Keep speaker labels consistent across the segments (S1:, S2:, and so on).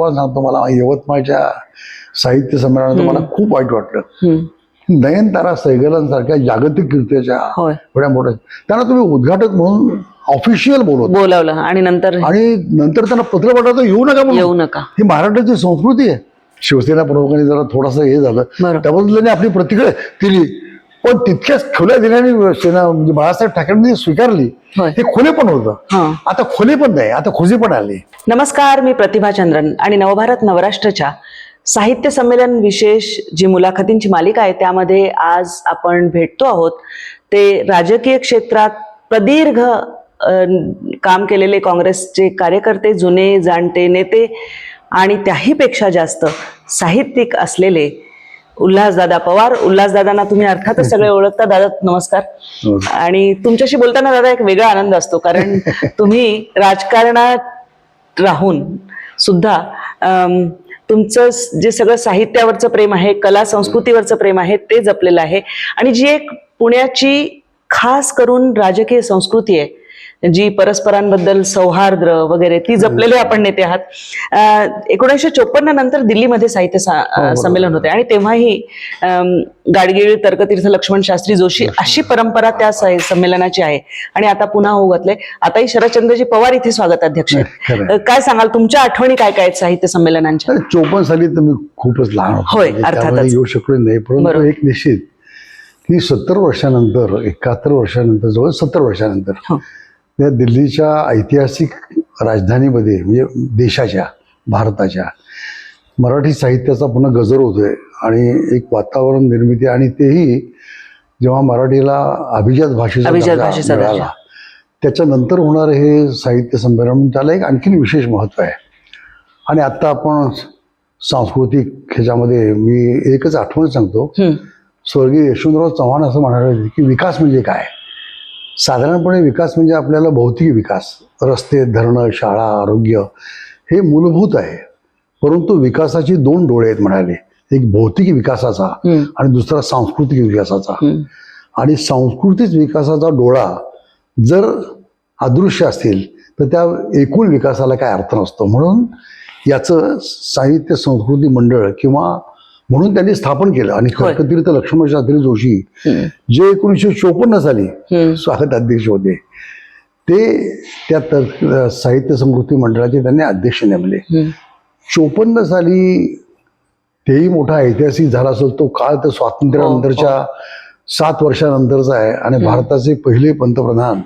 S1: सांगतो, मला यवतमाळच्या साहित्य संमेलनात मला खूप वाईट वाटलं. नयनतारा सहगलांसारख्या जागतिक कीर्तीच्या एवढ्या मोठ्या त्यांना तुम्ही उद्घाटक म्हणून ऑफिशियल
S2: बोलावलं आणि नंतर
S1: त्यांना पत्र पाठवता येऊ नका ही महाराष्ट्राची संस्कृती आहे. शिवसेना प्रमुखांनी जरा थोडासा हे झालं, त्याबद्दल आपली प्रतिक्रिया दिली, पण तितक्याच खुल्या दिल्याने सेना म्हणजे बाळासाहेब ठाकरेंनी स्वीकारली. हे खुले पण होतं, आता खुले पण नाही, आता खुशी पण आली.
S2: नमस्कार, मी प्रतिभा चंद्रन आणि नवभारत नवराष्ट्रच्या साहित्य संमेलन विशेष जी मुलाखतींची मालिका आहे त्यामध्ये आज आपण भेटतो आहोत ते राजकीय क्षेत्रात प्रदीर्घ काम केलेले काँग्रेसचे कार्यकर्ते, जुने जाणते नेते आणि त्याहीपेक्षा जास्त साहित्यिक असलेले उल्हासदादा पवार. उल्हासदादांना तुम्ही अर्थातच सगळे ओळखता. दादा नमस्कार. आणि तुमच्याशी बोलताना दादा एक वेगळा आनंद असतो, कारण तुम्ही राजकारणात राहून सुद्धा तुमचं जे सगळं साहित्यावरचं प्रेम आहे, कला संस्कृतीवरचं प्रेम आहे ते जपलेलं आहे. आणि जी एक पुण्याची खास करून राजकीय संस्कृती आहे, जी परस्परांबद्दल सौहार्द वगैरे ती जपलेले आपण नेते आहात. 1954 नंतर दिल्लीमध्ये साहित्य संमेलन होते आणि तेव्हाही गाडगीळ, तर्कतीर्थ लक्ष्मण शास्त्री जोशी अशी परंपरा त्या संमेलनाची आहे. आणि आता पुन्हा होऊ घातले, आताही शरदचंद्रजी पवार इथे स्वागताध्यक्ष आहेत. काय सांगाल, तुमच्या आठवणी काय काय आहेत साहित्य संमेलनांच्या?
S1: 54 साली तर मी खूपच लहान होतो,
S2: होय अर्थातच
S1: येऊ शकलो नाही. परंतु एक निश्चित की 70 वर्षानंतर, 71 वर्षानंतर, जवळ 70 वर्षानंतर या दिल्लीच्या ऐतिहासिक राजधानीमध्ये, म्हणजे देशाच्या, भारताच्या, मराठी साहित्याचा पुन्हा गजर होतोय आणि एक वातावरण निर्मिती, आणि तेही जेव्हा मराठीला अभिजात भाषेचा मिळाला त्याच्यानंतर होणार हे साहित्य संमेलन, त्याला एक आणखीन विशेष महत्त्व आहे. आणि आत्ता आपण सांस्कृतिक ह्याच्यामध्ये मी एकच आठवण सांगतो, स्वर्गीय यशवंतराव चव्हाण असं म्हणाले की विकास म्हणजे काय. साधारणपणे विकास म्हणजे आपल्याला भौतिक विकास, रस्ते, धरणं, शाळा, आरोग्य हे मूलभूत आहे. परंतु विकासाची 2 डोळे आहेत म्हणाले, एक भौतिक विकासाचा आणि दुसरा सांस्कृतिक विकासाचा. आणि सांस्कृतिक विकासाचा डोळा जर अदृश्य असतील तर त्या एकूण विकासाला काय अर्थ नसतो. म्हणून याचं साहित्य संस्कृती मंडळ किंवा म्हणून त्यांनी स्थापन केलं. आणि तर्कतीर्थ लक्ष्मण शास्त्री जोशी जे 1954 साली स्वागताध्यक्ष होते, ते त्या साहित्य संस्कृती मंडळाचे त्यांनी अध्यक्ष नेमले. 54 साली तेही मोठा ऐतिहासिक झाला असेल तो काळ, तर स्वातंत्र्यानंतरच्या 7 वर्षानंतरचा आहे. आणि भारताचे पहिले पंतप्रधान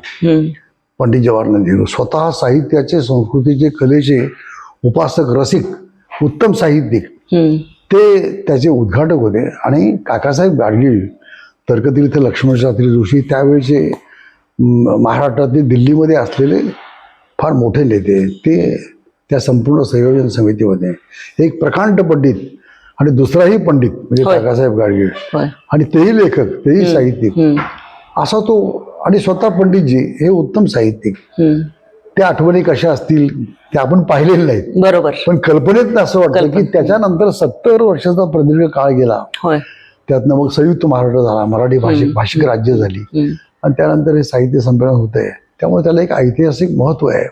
S1: पंडित जवाहरलाल नेहरू स्वतः साहित्याचे, संस्कृतीचे, कलेचे उपासक, रसिक, उत्तम साहित्यिक, ते त्याचे उद्घाटक होते. आणि काकासाहेब गाडगीळ, तर्कतीर्थ लक्ष्मण शास्त्री जोशी त्यावेळेचे महाराष्ट्रातील दिल्लीमध्ये असलेले फार मोठे नेते, ते त्या संपूर्ण संयोजन समितीमध्ये. एक प्रकांड पंडित आणि दुसराही पंडित म्हणजे काकासाहेब गाडगीळ, आणि तेही लेखक, तेही साहित्यिक असा तो. आणि स्वतः पंडितजी हे उत्तम साहित्यिक. त्या आठवणी कशा असतील ते आपण पाहिलेले नाहीत, बरोबर, पण कल्पनेत असं वाटतं की त्याच्यानंतर 70 वर्षाचा प्रदीर्घ काळ गेला, त्यातनं मग संयुक्त महाराष्ट्र झाला, मराठी भाषिक राज्य झाली, आणि त्यानंतर हे साहित्य संमेलन होत आहे. त्यामुळे त्याला एक ऐतिहासिक महत्त्व आहे.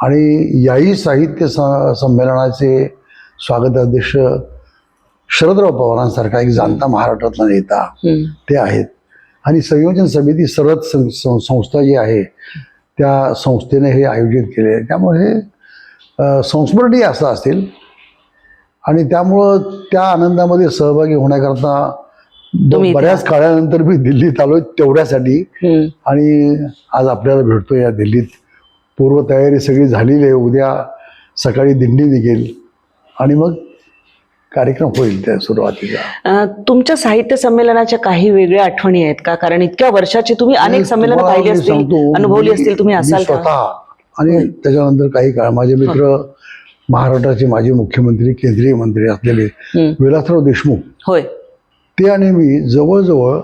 S1: आणि याही साहित्य संमेलनाचे स्वागताध्यक्ष शरदराव पवारांसारखा एक जाणता महाराष्ट्रातला नेता ते आहेत. आणि संयोजन समिती, सरद संस्था जी आहे, त्या संस्थेने हे आयोजित केले. त्यामुळे हे संस्मरणीय असं असेल. आणि त्यामुळं त्या आनंदामध्ये सहभागी होण्याकरता बऱ्याच काळानंतर मी दिल्लीत आलोय तेवढ्यासाठी. आणि आज आपल्याला भेटतो या दिल्लीत. पूर्वतयारी सगळी झालेली आहे. उद्या सकाळी दिंडी निघेल आणि मग कार्यक्रम होईल त्या सुरुवातीला.
S2: तुमच्या साहित्य संमेलनाच्या काही वेगळ्या आठवणी आहेत का? कारण इतक्या वर्षाची तुम्ही अनेक संमेलन पाहिली असतील, अनुभवली असतील तुम्ही, असाल
S1: स्वतः. आणि त्याच्यानंतर काही काळ माझे मित्र, महाराष्ट्राचे माजी मुख्यमंत्री, केंद्रीय मंत्री असलेले विलासराव देशमुख, होय, ते आणि मी जवळजवळ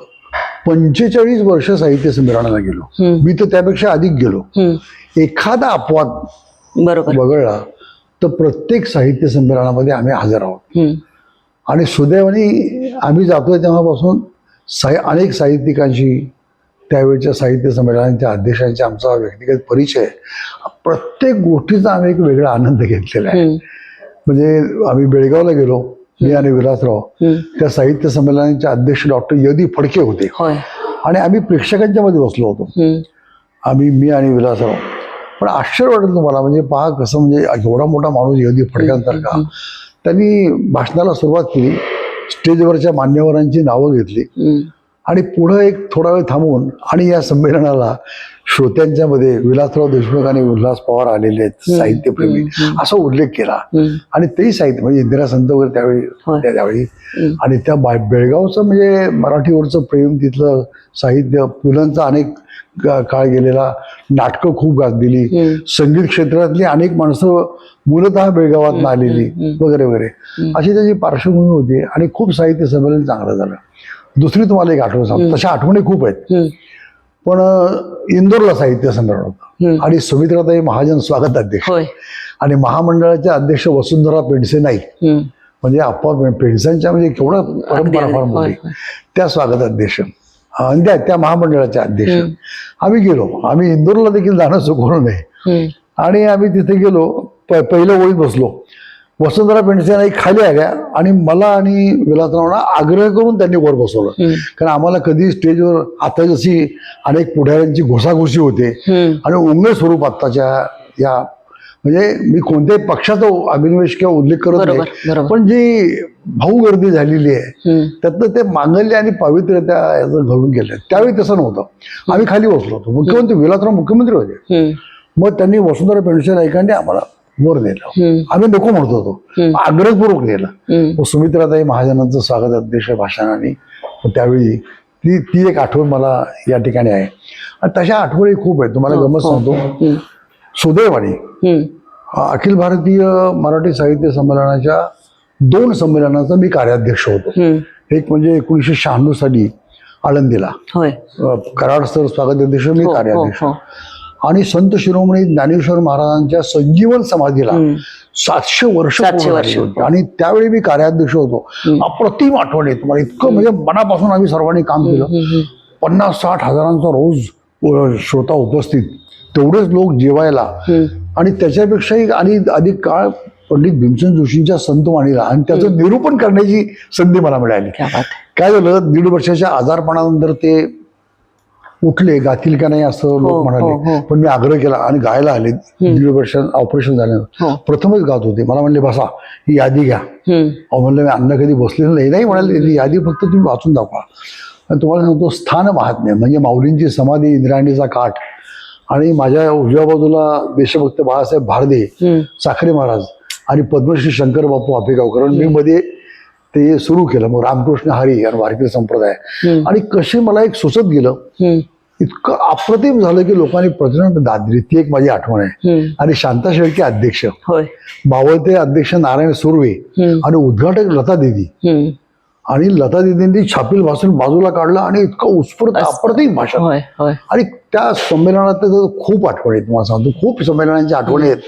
S1: 45 वर्ष साहित्य संमेलनाला गेलो. मी तर त्यापेक्षा अधिक गेलो. एखादा अपवाद वगळला तर प्रत्येक साहित्य संमेलनामध्ये आम्ही हजर आहोत. आणि सुदैवाने आम्ही जातोय तेव्हापासून अनेक साहित्यिकांशी, त्यावेळच्या साहित्य संमेलनाच्या अध्यक्षांचा आमचा व्यक्तिगत परिचय, प्रत्येक गोष्टीचा आम्ही एक वेगळा आनंद घेतलेला आहे. म्हणजे आम्ही बेळगावला गेलो, मी आणि विलासराव. त्या साहित्य संमेलनाचे अध्यक्ष डॉक्टर यदी फडके होते
S2: होय.
S1: आणि आम्ही प्रेक्षकांच्या मध्ये बसलो होतो. मी आणि विलासराव. पण आश्चर्य वाटलं तुम्हाला, म्हणजे पहा कसं, म्हणजे एवढा मोठा माणूस यदी फडक्यांसारखा, त्यांनी भाषणाला सुरुवात केली, स्टेजवरच्या मान्यवरांची नावं घेतली आणि पुढं एक थोडा वेळ थांबून आणि या संमेलनाला श्रोत्यांच्या मध्ये विलासराव देशमुख आणि उल्हास पवार आलेले आहेत, साहित्यप्रेमी, असा उल्लेख केला. आणि तेही साहित्य म्हणजे इंदिरा संत वगैरे त्यावेळी आणि त्या बेळगावचं म्हणजे मराठीवरचं प्रेम, तिथलं साहित्य, पुलंचा अनेक काळ गेलेला, नाटकं खूप गाजलेली, संगीत क्षेत्रातली अनेक माणसं मूलतः बेळगावात आलेली वगैरे वगैरे, अशी त्याची पार्श्वभूमी होती आणि खूप साहित्य संमेलन चांगलं झालं. दुसरी तुम्हाला एक आठवण सांगतो, तशा आठवणी खूप आहेत. पण इंदोरला साहित्य संमेलन होतं आणि सुमित्राताई महाजन स्वागत अध्यक्ष आणि महामंडळाचे अध्यक्ष वसुंधरा पेंडसे नाईक, म्हणजे आप्पा पेंडसांच्या म्हणजे केवढा परंपरा फार मोठी, त्या स्वागत अध्यक्ष आणि त्या महामंडळाचे अध्यक्ष. आम्ही गेलो, आम्ही इंदोरला देखील जाणं चुकवलं नाही आणि आम्ही तिथे गेलो, पहिल्या ओळीत बसलो. वसुंधरा पेंडसे नाईक खाली आल्या आणि मला आणि विलासरावांना आग्रह करून त्यांनी वर बसवलं, कारण आम्हाला कधी स्टेजवर आता जशी अनेक पुढाऱ्यांची घोसाघोशी होते आणि उंगळ स्वरूप आत्ताच्या या, म्हणजे मी कोणत्याही पक्षाचा अभिनिवेश किंवा उल्लेख करत नाही, पण जी भाऊ गर्दी झालेली आहे त्यातनं ते मांगल्य आणि पावित्र्य त्या याचं घडून गेलं. त्यावेळी तसं नव्हतं. आम्ही खाली बसलो होतो, मुख्यमंत्री विलासराव मुख्यमंत्री होते. मग त्यांनी वसुंधरा पेंडसे नाईकांनी आम्हाला वर नेलं. आम्ही नको म्हणत होतो, आग्रहपूर्वक नेलं. सुमित्राताई महाजनांचं स्वागत अध्यक्ष भाषणाने त्यावेळी ती एक आठवण मला या ठिकाणी आहे. आणि तशा आठवणी खूप आहेत. तुम्हाला गमत सांगतो, सुदैवाने अखिल भारतीय मराठी साहित्य संमेलनाच्या 2 संमेलनाचा मी कार्याध्यक्ष होतो. एक म्हणजे 1996 साली आळंदीला कराड सर स्वागत अध्यक्ष, मी कार्याध्यक्ष. आणि संत शिरोमणी ज्ञानेश्वर महाराजांच्या संजीवन समाधीला 700 वर्ष होती आणि त्यावेळी मी कार्याध्यक्ष होतो. अप्रतिम आठवण आहे तुम्हाला, इतकं म्हणजे मनापासून आम्ही सर्वांनी काम केलं. 50-60 हजारांचा रोज श्रोता उपस्थित, तेवढेच लोक जेवायला आणि त्याच्यापेक्षाही आणि अधिक काळ पंडित भीमसेन जोशींच्या संतवाणीला आणि त्याचं निरूपण करण्याची संधी मला मिळाली. काय झालं, 1.5 वर्षाच्या आजारपणानंतर ते उठले, गातील का नाही असं लोक म्हणाले, पण मी आग्रह केला आणि गायला आले. 1.5 वर्षात ऑपरेशन झाल्यानंतर प्रथमच गात होते. मला म्हणले बसा, ही यादी घ्या. म्हणलं मी अन्न कधी बसलेलं नाही म्हणाले, ही यादी फक्त तुम्ही वाचून दाखवा. आणि तुम्हाला सांगतो, स्थान महात्म्य म्हणजे माऊलींची समाधी, इंद्रायणीचा काठ आणि माझ्या उजव्या बाजूला देशभक्त बाळासाहेब भारदे, साखरे महाराज आणि पद्मश्री शंकर बापू आपेगावकर. मी मध्ये ते सुरू केलं, मग रामकृष्ण हरी आणि वारकरी संप्रदाय. आणि कसे मला एक सुचत गेलं, इतकं अप्रतिम झालं की लोकांनी प्रचंड दाद दिली. ती एक माझी आठवण आहे. आणि शांता शेळके अध्यक्ष, मावळते अध्यक्ष नारायण सुर्वे आणि उद्घाटक लता दिदी. आणि लता दिदींनी छापील भाषण बाजूला काढलं आणि इतकं उत्स्फूर्त अप्रतिम भाषण. आणि त्या संमेलनात खूप आठवणी आहेत. तुम्हाला सांगतो, खूप संमेलनांची आठवणी आहेत,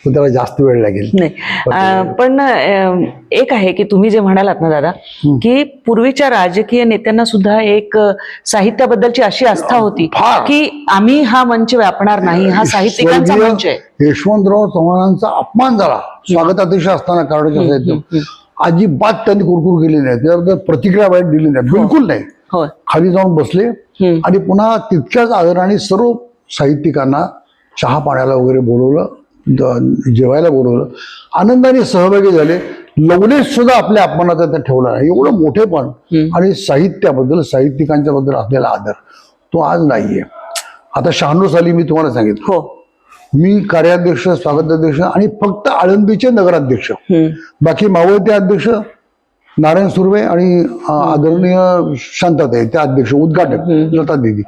S1: पण त्याला जास्त वेळ लागेल.
S2: नाही, पण एक आहे की तुम्ही जे म्हणालात ना दादा, की पूर्वीच्या राजकीय नेत्यांना सुद्धा एक साहित्याबद्दलची अशी आस्था होती की आम्ही हा मंच व्यापणार नाही, हा साहित्यिकांचा मंच आहे.
S1: यशवंतराव चव्हाणांचा अपमान झाला स्वागताध्यक्ष असताना कराडच्या साहित्य, अजिबात त्यांनी कुरकुर केली नाही, त्याबद्दल प्रतिक्रिया वाईट दिली नाही, बिलकुल नाही. खाली जाऊन बसले आणि पुन्हा तितक्याच आदराने सर्व साहित्यिकांना चहा पाण्याला वगैरे बोलवलं, जेवायला बोलवलं, आनंदाने सहभागी झाले. लवलेश सुद्धा आपल्या अपमानाचा त्या ठेवला नाही. एवढं मोठेपण आणि साहित्याबद्दल, साहित्यिकांच्या बद्दल असलेला आदर तो आज नाहीये. आता 96 साली मी तुम्हाला सांगितलं, मी कार्याध्यक्ष, स्वागताध्यक्ष आणि फक्त आळंदीचे नगराध्यक्ष, बाकी मावळते अध्यक्ष नारायण सुर्वे आणि आदरणीय शांताताई त्या अध्यक्ष, उद्घाटक लता दिदी,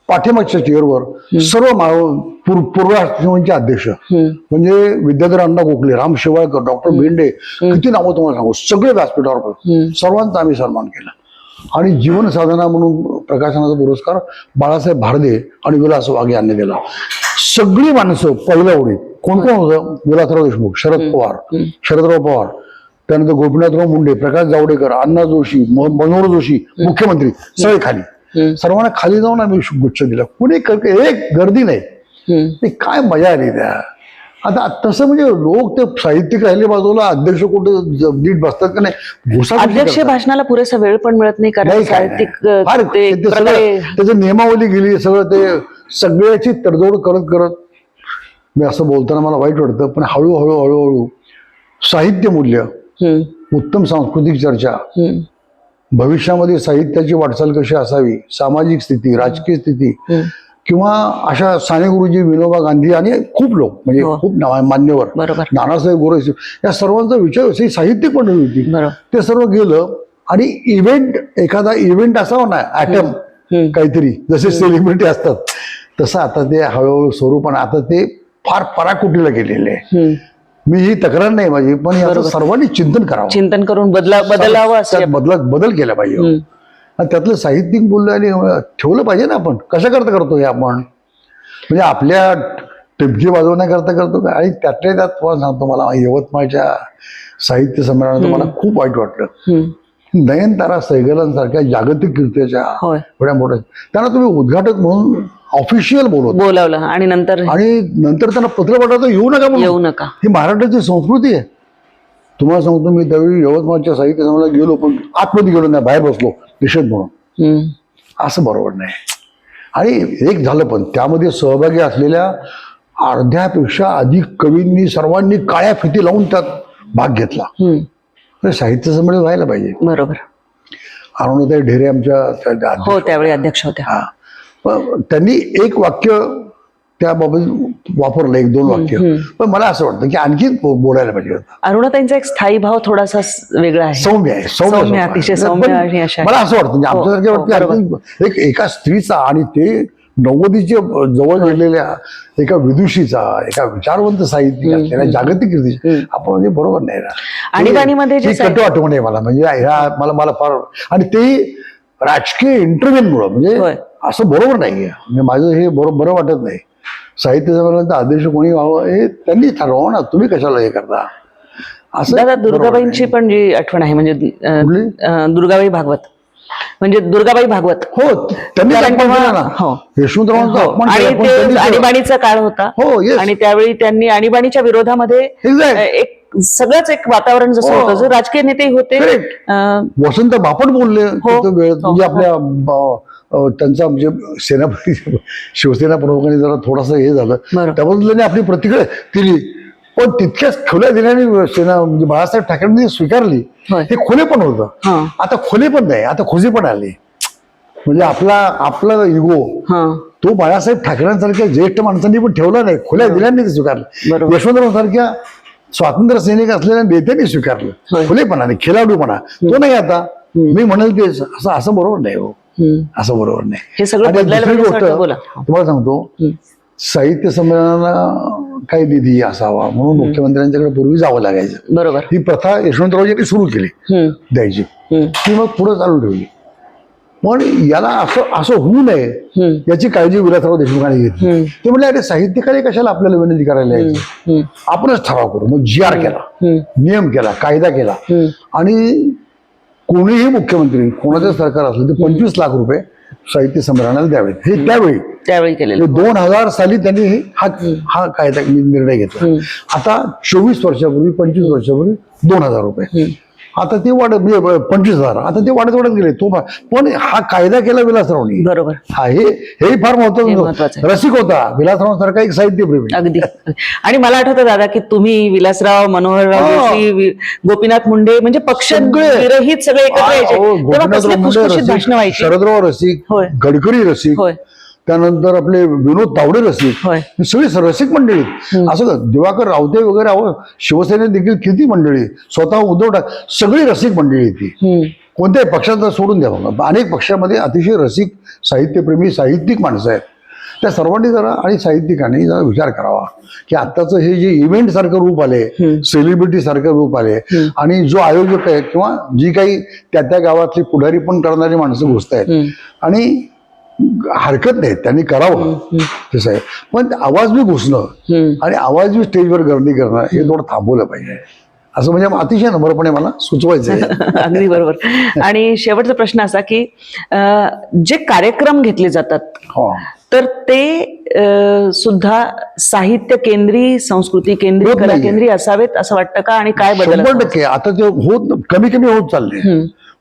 S1: पाठीमागच्या चेअरवर सर्व पूर्वाश्रमांचे अध्यक्ष म्हणजे विद्याधर अण्णा गोखले, राम शेवाळकर, डॉक्टर भेंडे, किती नावं तुम्हाला सांगू, सगळे व्यासपीठावर सर्वांचा आम्ही सन्मान केला. आणि जीवन साधना म्हणून प्रकाशनाचा पुरस्कार बाळासाहेब भारदे आणि विलास वाघ यांनी दिला. सगळी माणसं पहिल्या ओळीत कोण कोण होतं, विलासराव देशमुख, शरदराव पवार, त्यानंतर गोपीनाथराव मुंडे, प्रकाश जावडेकर, अण्णा जोशी, मनोहर जोशी, मुख्यमंत्री, सगळे खाली. सर्वांना खाली जाऊन आम्ही गुच्छ दिला. कुणी एक गर्दी नाही. काय मजा आली त्या. आता तसं म्हणजे लोक ते साहित्यिक राहिले बाजूला, अध्यक्ष कुठं नीट बसतात का नाही, घुसाघुसी
S2: अध्यक्ष
S1: करतात.
S2: भाषणाला पुरेसा वेळ पण मिळत नाही, कारण
S1: नाही, काय
S2: साहित्यिक
S1: नाही. फार
S2: ते
S1: ते सगळं
S2: प्रकारे
S1: त्याची नियमावली गेली, सगळं ते सगळ्याची तडजोड करत करत मी असं बोलताना मला वाईट वाटतं, पण हळूहळू साहित्य मूल्य, उत्तम सांस्कृतिक चर्चा, भविष्यामध्ये साहित्याची वाटचाल कशी असावी, सामाजिक स्थिती, राजकीय स्थिती, किंवा अशा साने गुरुजी, विनोबा गांधी आणि खूप लोक म्हणजे खूप मान्यवर,
S2: बरोबर.
S1: नानासाहेब गोरे, या सर्वांचा विचार साहित्यिक मंडळी होती. ते सर्व गेलं आणि इव्हेंट, एखादा इव्हेंट असावा ना, ऍटम काहीतरी जसे सेलिब्रिटी असतात, तसं आता ते हळूहळू स्वरूप, आणि आता ते फार पराकुटीला गेलेले आहे. मी ही तक्रार नाही माझी, पण याचं सर्वांनी चिंतन करावं,
S2: चिंतन करून बदलावं,
S1: त्यात बदल केला पाहिजे. आणि त्यातलं साहित्यिक मूल्य आणि ठेवलं पाहिजे ना. आपण कशा करता करतो हे, आपण म्हणजे आपल्या टिपकी वाजवण्याकरता करतो का? आणि त्यातल्या त्यात तुम्हाला सांगतो, मला यवतमाळच्या साहित्य संमेलनात मला खूप वाईट वाटलं. नयनतारा सहगलांसारख्या जागतिक कीर्तीच्या एवढ्या मोठ्या, त्यांना तुम्ही उद्घाटक म्हणून ऑफिशियल
S2: बोलावलं आणि नंतर
S1: त्यांना पत्र पाठवतो, येऊ नका. ही महाराष्ट्राची संस्कृती आहे. तुम्हाला सांगतो, मी त्यावेळी यवतमाळच्या साहित्य संमेलनात गेलो, पण आतमध्ये गेलो नाही, बाहेर बसलो निषेध म्हणून. असं बरोबर नाही. आणि एक झालं, पण त्यामध्ये सहभागी असलेल्या अर्ध्यापेक्षा अधिक कवींनी, सर्वांनी काळ्या फिती लावून त्यात भाग घेतला. साहित्य संमेलन व्हायला पाहिजे.
S2: बरोबर.
S1: अरुणाताई ढेरे आमच्या
S2: त्यावेळी अध्यक्ष होत्या.
S1: त्यांनी एक वाक्य त्याबाबत वापरलं, 1-2 वाक्य, पण मला असं वाटतं की आणखी बोलायला पाहिजे होतं.
S2: अरुणाताईंचा एक स्थायी भाव थोडासा वेगळा आहे,
S1: सौम्य आहे,
S2: सौम्य, अतिशय सौम्य.
S1: मला असं वाटतं म्हणजे आमच्यासारख्या एका स्त्रीचा आणि ते 90च्या जवळ गेलेल्या एका विदुषीचा, एका विचारवंत साहित्यिक असलेल्या जागतिक कीर्ती, आपण म्हणजे बरोबर नाही ना.
S2: आणीबाणीमध्ये
S1: कटू आठवण आहे मला, म्हणजे मला फार, आणि ते राजकीय इंटरव्ह्यूमुळं, म्हणजे असं बरोबर नाहीये. म्हणजे माझं हे बरं वाटत नाही. साहित्य संमेलनाचा अध्यक्ष कोणी व्हावं हे त्यांनी ठरवावं ना, तुम्ही कशाला हे करता असं.
S2: दादा, दुर्गाबाईंची पण जी आठवण आहे, म्हणजे दुर्गाबाई भागवत, म्हणजे दुर्गाबाई भागवत,
S1: त्यांनी
S2: आणीबाणीचा काळ होता, आणि त्यावेळी त्यांनी आणीबाणीच्या विरोधामध्ये सगळंच एक वातावरण जसं होतं, जो राजकीय नेते होते.
S1: वसंत बापट बोलले म्हणजे आपल्या त्यांचा, म्हणजे सेनापती, शिवसेना प्रमुखांनी जरा थोडासा हे झालं, त्याबद्दल आपली प्रतिक्रिया दिली, पण तितक्याच खुल्या दिल्याने सेना, म्हणजे बाळासाहेब ठाकरेंनी स्वीकारली. हे खुले पण होतं, आता खुले पण नाही, आता खुशी पण आली. म्हणजे आपला इगो तो बाळासाहेब ठाकरेंसारख्या ज्येष्ठ माणसांनी पण ठेवला नाही, खुल्या दिल्याने ते स्वीकारलं. यशवंतरावांसारख्या स्वातंत्र्य सैनिक असलेल्या नेत्यांनी स्वीकारलं खुलेपणाने, खिलाडूपणा तो नाही. आता मी म्हणेल ते असं बरोबर नाही हो, असं बरोबर नाही.
S2: हे सगळं
S1: दुसरी गोष्ट तुम्हाला सांगतो, साहित्य संमेलनाला काही निधी असावा म्हणून मुख्यमंत्र्यांच्याकडे पूर्वी जावं लागायचं.
S2: बरोबर.
S1: ही प्रथा यशवंतरावजींनी सुरू केली द्यायची, ती मग पुढे चालू ठेवली. पण याला असं होऊ नये याची काळजी विलासराव देशमुखांनी घेतली. ते म्हणले, अरे साहित्यिकाने कशाला आपल्याला विनंती करायला यायची, आपणच ठराव करू. मग GR केला, नियम केला, कायदा केला, आणि कोणीही मुख्यमंत्री, कोणाचं सरकार असलं तर 25 लाख रुपये साहित्य संमेलनाला द्यावेत. हे त्यावेळी केलेलं. 2000 साली त्यांनी हा कायदा निर्णय घेतला. आता 24 वर्षापूर्वी, 25 वर्षापूर्वी 2000 रुपये, आता ते म्हणजे 25,000, आता ते वाढत गेले. तो पण हा कायदा केला विलासरावनी.
S2: बरोबर.
S1: हे फार महत्वाचं. रसिक होता विलासराव सारखा एक साहित्यप्रेमी.
S2: अगदी. आणि मला आठवतं दादा की तुम्ही, विलासराव, मनोहरराव जोशी, गोपीनाथ मुंडे, म्हणजे पक्ष विरहित सगळे एकत्र यायचे.
S1: शरदराव रसिक, गडकरी रसिक, त्यानंतर आपले विनोद तावडे रसिक, सगळी रसिक मंडळी. असं दिवाकर रावते वगैरे, शिवसेनेत देखील किती मंडळी, स्वतः उद्धव ठाकरे, सगळी रसिक मंडळी ती. कोणत्याही पक्षात सोडून द्या, अनेक पक्षामध्ये अतिशय रसिक, साहित्यप्रेमी, साहित्यिक माणसं आहेत. त्या सर्वांनी जरा, आणि साहित्यिकांनी जरा विचार करावा की आत्ताचं हे जे इव्हेंट सारखं रूप आले, सेलिब्रिटी सारखं रूप आले, आणि जो आयोजक आहे किंवा जी काही त्या गावातली पुढारी पण करणारी माणसं घुसत आहेत, आणि हरकत नाही, त्यांनी करावं तसं आहे, पण आवाज बी घुसणं आणि आवाज बी स्टेजवर गर्दी करणं हे थोडं थांबवलं पाहिजे, असं म्हणजे अतिशय नम्रपणे मला सुचवायचं आहे.
S2: अगदी बरोबर. आणि शेवटचा प्रश्न असा की जे कार्यक्रम घेतले जातात तर ते सुद्धा साहित्य केंद्री, संस्कृती केंद्री,
S1: होत
S2: कला
S1: नाहीये.
S2: केंद्री असावेत असं वाटतं का? आणि काय बदल
S1: 100% आता ते कमी कमी होत चालले.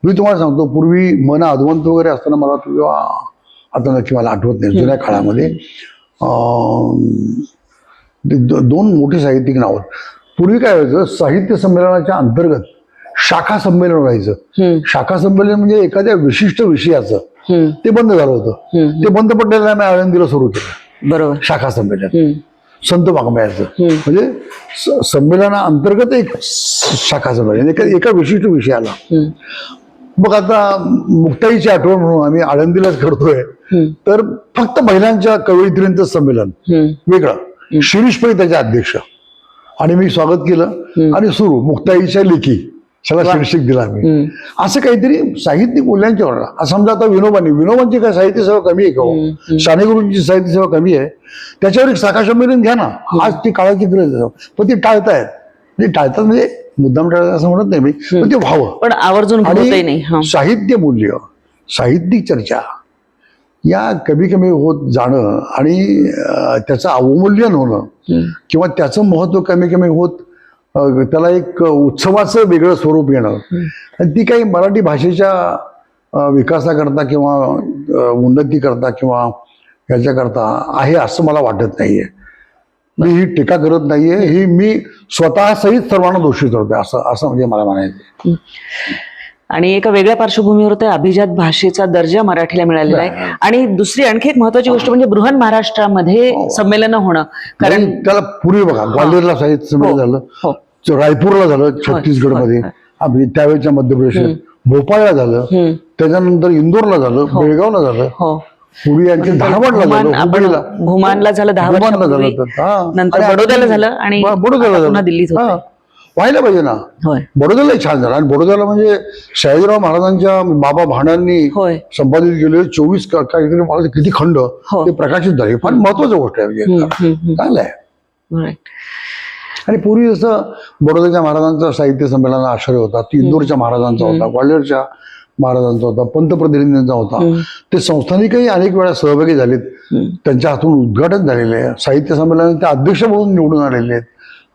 S1: मी तुम्हाला सांगतो, पूर्वी मन आधवंत वगैरे असताना मला तेव्हा, आता नक्की मला आठवत नाही, जुन्या काळामध्ये दोन मोठे साहित्यिक नाव. पूर्वी काय व्हायचं, साहित्य संमेलनाच्या अंतर्गत शाखा संमेलन व्हायचं. शाखा संमेलन म्हणजे एखाद्या विशिष्ट विषयाचं ते बंद झालं होतं. ते बंद पडलेलं आम्ही आळंदीला सुरू केलं.
S2: बरोबर.
S1: शाखा संमेलन संत वाङ्मयाचं, म्हणजे संमेलनाअंतर्गत एक शाखा संमेलन एका विशिष्ट विषयाला. मग आता मुक्ताईची आठवण म्हणून आम्ही आळंदीलाच करतोय, तर फक्त महिलांच्या कवयित्रींचं संमेलन वेगळं. शिरीष पै त्याचे अध्यक्ष, आणि मी स्वागत केलं आणि सुरू मुक्ताईच्या लेखी त्याला शीर्षक दिला आम्ही. असं काहीतरी साहित्यिक मूल्यांच्यावर. समजा आता विनोबांची काय साहित्य सेवा कमी आहे का हो? सानेगुरूंची साहित्य सेवा कमी आहे, त्याच्यावर एक शाखा संमेलन घ्या ना. आज ती काळाची गरज आहे, पण ती टाळतायत. म्हणजे टाळतात म्हणजे मुद्दाम टाळतात असं म्हणत नाही मी, पण ते व्हावं.
S2: पण आवर्जून होतही नाही.
S1: आणि साहित्य मूल्य, साहित्यिक चर्चा या कमी कमी होत जाणं आणि त्याचं अवमूल्यन होणं किंवा त्याचं महत्व कमी कमी होत त्याला एक उत्सवाचं वेगळं स्वरूप येणं, आणि ती काही मराठी भाषेच्या विकासाकरता किंवा उन्नतीकरता किंवा ह्याच्याकरता आहे असं मला वाटत नाहीये. मी ही टीका करत नाहीये, ही मी स्वतः सहित सर्वांना दोषी करतोय असं म्हणजे मला म्हणायचं.
S2: आणि एका वेगळ्या पार्श्वभूमीवर ते अभिजात भाषेचा दर्जा मराठीला मिळालेला आहे. आणि दुसरी आणखी एक महत्वाची गोष्ट म्हणजे बृहन महाराष्ट्रामध्ये संमेलन होणं. कारण
S1: त्याला पूर्वी बघा, ग्वाल्हेरला साहित्य संमेलन झालं, रायपूरला झालं छत्तीसगडमध्ये, त्यावेळेच्या मध्य प्रदेशात भोपाळला झालं, त्याच्यानंतर इंदोरला झालं, बेळगावला झालं, पूर्वी आणखी धारवाडला झालं, हुबळीला,
S2: घुमानला झालं, 10 वर्षांपूर्वी, नंतर बडोद्याला झालं, आणि पुन्हा दिल्लीत होतं.
S1: व्हायला पाहिजे ना. बडोद्यालाही छान झालं. आणि बडोद्याला म्हणजे सयाजीराव महाराजांच्या बाबा भांडांनी संपादित केलेले 24 काहीतरी मला किती खंड ते प्रकाशित झाले. फार महत्वाची गोष्ट आहे, म्हणजे चांगलं आहे. आणि पूर्वी जसं बडोद्याच्या महाराजांचा साहित्य संमेलन आश्रय होता, इंदोरच्या महाराजांचा होता, ग्वाल्हेरच्या महाराजांचा होता, पंतप्रतिनिधींचा होता. ते संस्थानिकही अनेक वेळा सहभागी झालेत, त्यांच्या हातून उद्घाटन झालेले आहे. साहित्य संमेलनाचे अध्यक्ष म्हणून निवडून आलेले आहेत,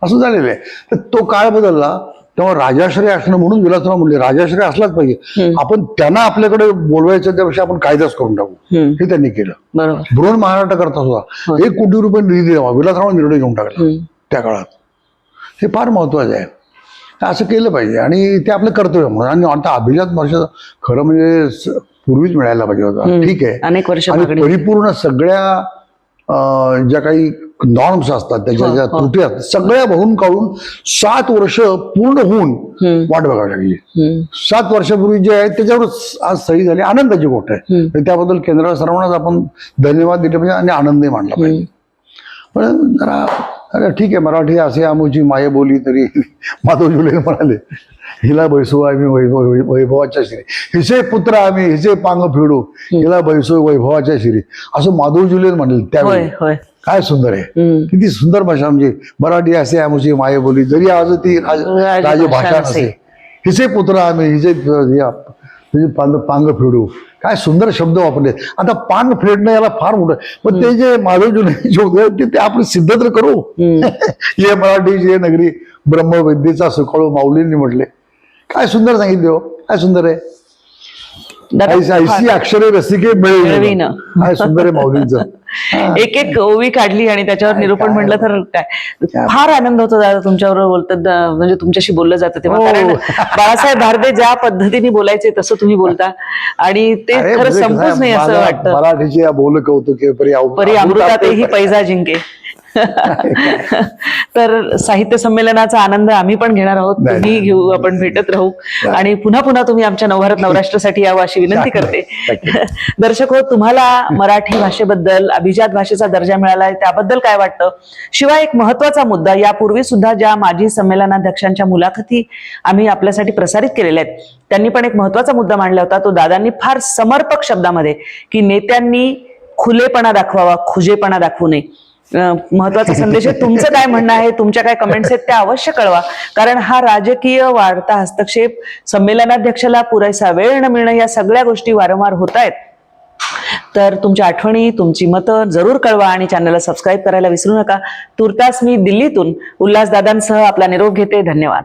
S1: असं झालेलं आहे. तर तो काळ बदलला तेव्हा राजाश्रय असणं, म्हणून विलासराव म्हणले राजाश्रय असलाच पाहिजे. आपण त्यांना आपल्याकडे बोलवायचं, त्यापेक्षा आपण कायदाच करून टाकू, हे त्यांनी केलं. बृहन महाराष्ट्र करता सुद्धा 1 कोटी रुपये निधी द्यावा, विलासराव निर्णय घेऊन टाकला त्या काळात. हे फार महत्वाचं आहे, असं केलं पाहिजे आणि ते आपलं कर्तव्य म्हणून. आणि आता अभिजात भाषा खरं म्हणजे पूर्वीच मिळायला पाहिजे होता, ठीक आहे,
S2: अनेक वर्ष
S1: आणि परिपूर्ण सगळ्या ज्या काही नॉर्म्स असतात, त्याच्या ज्या त्रुटी असतात, सगळ्या भरून काढून 7 वर्ष पूर्ण होऊन वाट बघावी लागली. 7 वर्षापूर्वी जे आहे त्याच्यावर आज सही झाली, आनंदाची गोष्ट आहे. त्याबद्दल केंद्र सर्वांनाच आपण धन्यवाद दिले पाहिजे आणि आनंदही मानला पाहिजे. पण जरा अरे ठीक आहे, मराठी असे आमची मायबोली, तरी माधव जुले म्हणाले, हिला बैसू आम्ही वैभवाच्या शिरी, हिचे पुत्र आम्ही हिचे पांग फिडू, हिला बैसू वैभवाच्या शिरी, असं माधव जुले म्हणले त्यावेळी. काय सुंदर आहे, किती सुंदर भाषा. म्हणजे मराठी असे आमची मायबोली, जरी आज ती राजभाषा नसे, हिचे पुत्र आम्ही हिचे पांग फिडू. काय सुंदर शब्द वापरले. आता पांग फेडणं याला फार मोठं, पण ते जे माधव जुले ते आपण सिद्ध तर करू. ये मराठी जे नगरी ब्रह्मविद्येचा सुकाळू, माऊलींनी म्हटले. काय सुंदर सांगितले हो, काय सुंदर आहे. ऐशी अक्षरे रसिके मिळविन, काय सुंदर आहे माऊलींचं.
S2: एक एक ओवी काढली आणि त्याच्यावर निरूपण म्हटलं तर काय फार आनंद होतो दादा तुमच्याबरोबर बोलतात, म्हणजे तुमच्याशी बोललं जातं तेव्हा. कारण बाळासाहेब भारदे ज्या पद्धतीने बोलायचे तसं तुम्ही बोलता, आणि ते खरं संपूच नाही असं वाटतं.
S1: मराठीची बोल कौतुके
S2: परी अमृतातही पैजा जिंके. तर साहित्य संमेलनाचा आनंद आम्ही पण घेणार आहोत, तुम्ही घेऊ, आपण भेटत राहू, आणि पुन्हा पुन्हा तुम्ही आमच्या नवभारत नवराष्ट्रासाठी यावं अशी विनंती करते. दर्शक हो, तुम्हाला मराठी भाषेबद्दल, अभिजात भाषेचा दर्जा मिळालाय त्याबद्दल काय वाटतं? शिवाय एक महत्वाचा मुद्दा, यापूर्वी सुद्धा ज्या माजी संमेलनाध्यक्षांच्या मुलाखती आम्ही आपल्यासाठी प्रसारित केलेल्या आहेत, त्यांनी पण एक महत्वाचा मुद्दा मांडला होता. तो दादांनी फार समर्पक शब्दामध्ये, की नेत्यांनी खुलेपणा दाखवावा, खुजेपणा दाखवू नये. महत्वाचा संदेश आहे. तुमचं काय म्हणणं आहे, तुमच्या काय कमेंट्स आहेत त्या अवश्य कळवा, कारण हा राजकीय वाढता हस्तक्षेप, संमेलनाध्यक्षाला पुरेसा वेळ न मिळणं, या सगळ्या गोष्टी वारंवार होत आहेत. तर तुमच्या आठवणी, तुमची मतं जरूर कळवा आणि चॅनलला सबस्क्राईब करायला विसरू नका. तुर्तास मी दिल्लीतून उल्हासदादांसह आपला निरोप घेते. धन्यवाद.